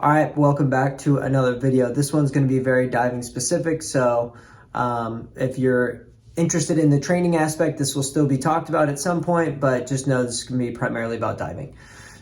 All right, welcome back to another video. This one's going to be very diving specific. So if you're interested in the training aspect, this will still be talked about at some point, but just know this is going to be primarily about diving.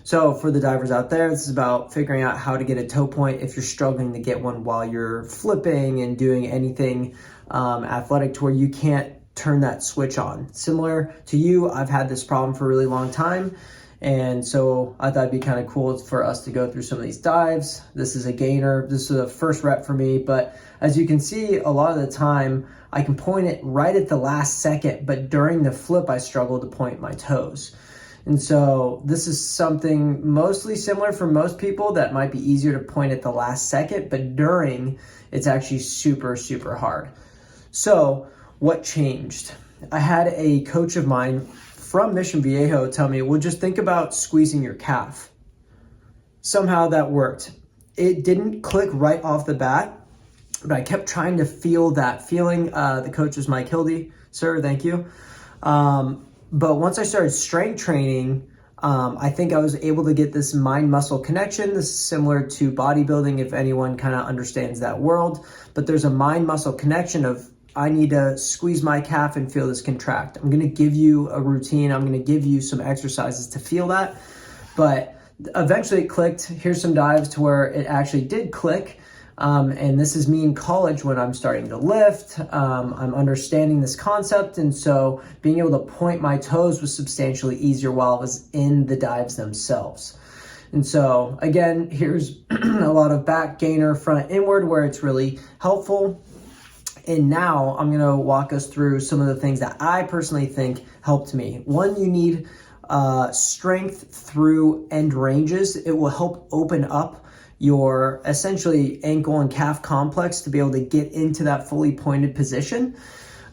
So for the divers out there, this is about figuring out how to get a toe point if you're struggling to get one while you're flipping and doing anything athletic to where you can't turn that switch on. Similar to you, I've had this problem for a really long time. And so I thought it'd be kind of cool for us to go through some of these dives. This is a gainer. This is a first rep for me, but as you can see, a lot of the time I can point it right at the last second, but during the flip, I struggle to point my toes. And so this is something mostly similar for most people that might be easier to point at the last second, but during, it's actually super, super hard. So what changed? I had a coach of mine from Mission Viejo tell me, well, just think about squeezing your calf. Somehow that worked. It didn't click right off the bat, but I kept trying to feel that feeling. The coach was Mike Hildy, sir, thank you. But once I started strength training, I think I was able to get this mind-muscle connection. This is similar to bodybuilding if anyone kind of understands that world, but there's a mind-muscle connection of I need to squeeze my calf and feel this contract. I'm going to give you a routine. I'm going to give you some exercises to feel that. But eventually it clicked. Here's some dives to where it actually did click. And this is me in college when I'm starting to lift. I'm understanding this concept. And so being able to point my toes was substantially easier while I was in the dives themselves. And so again, here's a lot of back gainer, front inward where it's really helpful. And now I'm going to walk us through some of the things that I personally think helped me. One, you need strength through end ranges. It will help open up your essentially ankle and calf complex to be able to get into that fully pointed position.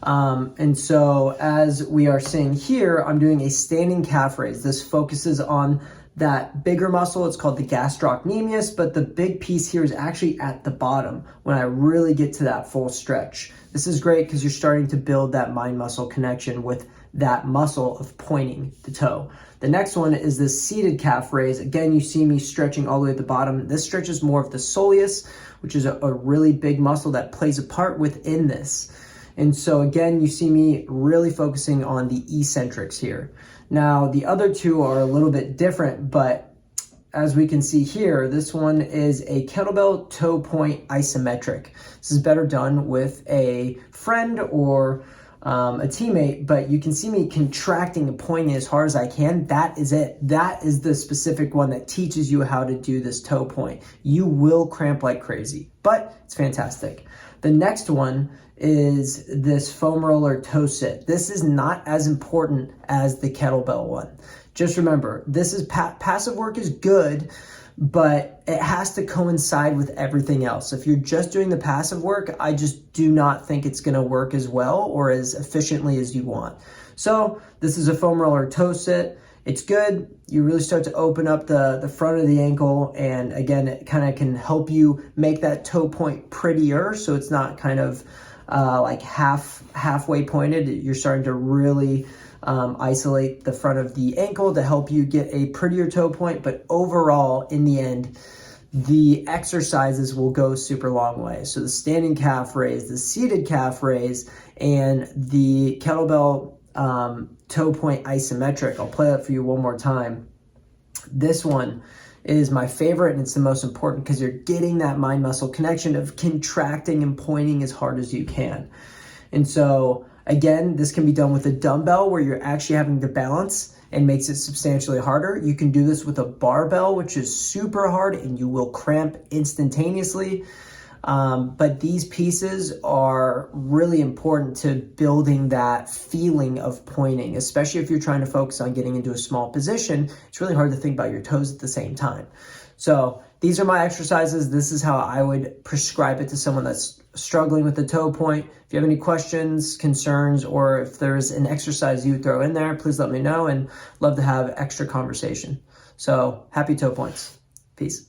And so as we are seeing here, I'm doing a standing calf raise. This focuses on that bigger muscle. It's called the gastrocnemius, but the big piece here is actually at the bottom when I really get to that full stretch. This is great because you're starting to build that mind-muscle connection with that muscle of pointing the toe. The next one is this seated calf raise. Again, you see me stretching all the way at the bottom. This stretches more of the soleus, which is a really big muscle that plays a part within this. And so again, you see me really focusing on the eccentrics here. Now, the other two are a little bit different, but as we can see here, this one is a kettlebell toe point isometric. This is better done with a friend or a teammate, but you can see me contracting and pointing as hard as I can. That is it. That is the specific one that teaches you how to do this toe point. You will cramp like crazy, but it's fantastic. The next one is this foam roller toe sit. This is not as important as the kettlebell one. Just remember, this is passive work is good, but it has to coincide with everything else. If you're just doing the passive work, I just do not think it's going to work as well or as efficiently as you want. So this is a foam roller toe sit. It's good. You really start to open up the front of the ankle. And again, it kind of can help you make that toe point prettier. So it's not kind of like halfway pointed. You're starting to really isolate the front of the ankle to help you get a prettier toe point. But overall, in the end, the exercises will go super long way. So the standing calf raise, the seated calf raise, and the kettlebell toe point isometric. I'll play that for you one more time. This one is my favorite, and it's the most important because you're getting that mind-muscle connection of contracting and pointing as hard as you can. And so again, this can be done with a dumbbell where you're actually having to balance and makes it substantially harder. You can do this with a barbell, which is super hard and you will cramp instantaneously. But these pieces are really important to building that feeling of pointing, especially if you're trying to focus on getting into a small position. It's really hard to think about your toes at the same time. So these are my exercises. This is how I would prescribe it to someone that's struggling with the toe point. If you have any questions, concerns, or if there's an exercise you throw in there, please let me know and love to have extra conversation. So happy toe points. Peace.